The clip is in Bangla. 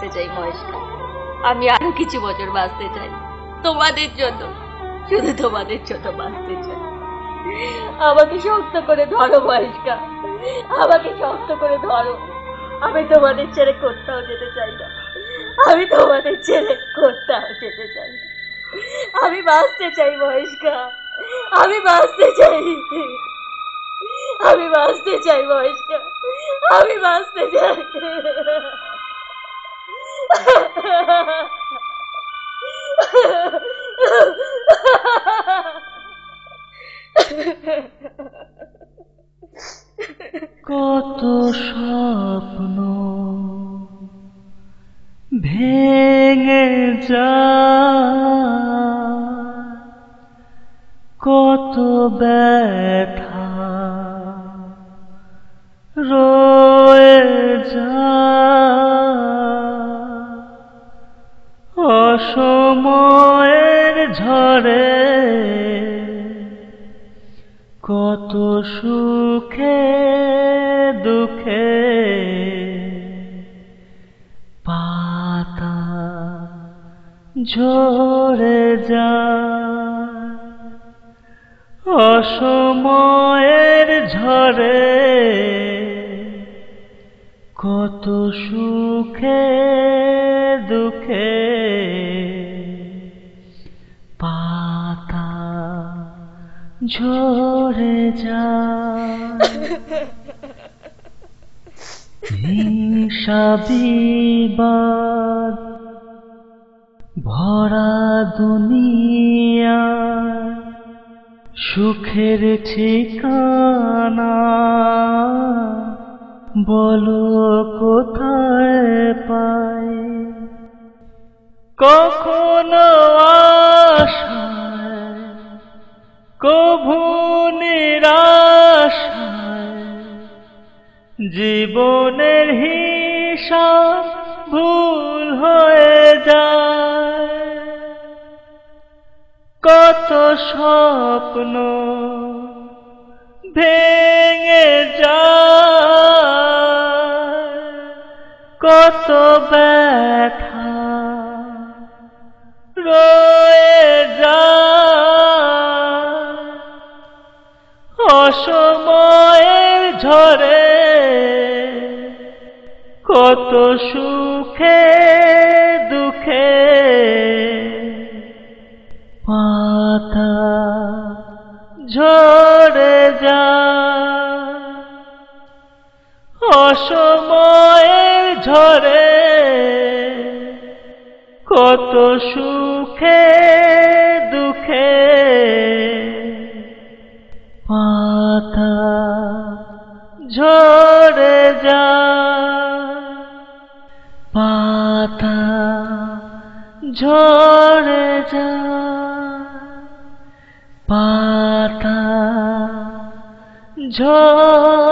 বাঁচতে চাই মহেশকা, আমি আরো কিছু বছর বাঁচতে চাই তোমাদের জন্য, শুধু তোমাদের জন্য বাঁচতে চাই। আমাকে শক্ত করে ধরো মহেশকা, আমাকে শক্ত করে ধরো। আমি তোমাদের ছেড়ে কোথাও যেতে চাই না, আমি তোমাদের ছেড়ে কোথাও যেতে চাই না। আমি বাঁচতে চাই মহেশকা, আমি বাঁচতে চাই, আমি বাঁচতে চাই মহেশকা, আমি বাঁচতে চাই। কত স্বপ্ন ভেঙে যায়, কত ব্যথা রয়ে যায়, অসময়ের ঝড়ে কত সুখে দুঃখে পাতা ঝরে যায়, অসময়ের ঝড়ে কত সুখে দুঃখে পাতা ঝরে যায়। হিংসা বিবাদ ভরা দুনিয়া, সুখের ঠিকানা বলো কোথায় পাই, কখনো আশায় কভু নিরাশায় জীবনের হিসাব ভুল হয়ে যায়, কত স্বপ্ন ভেঙে যায়, কত ব্যথা রয়ে যায়, অসময়ের ঝড়ে কত সুখে দুঃখে পাতা ঝরে যায়, অসময়ের ঝড়ে কত সুখে দুঃখে পাতা ঝরে যায়, পাতা ঝরে যায়, পাতা ঝরে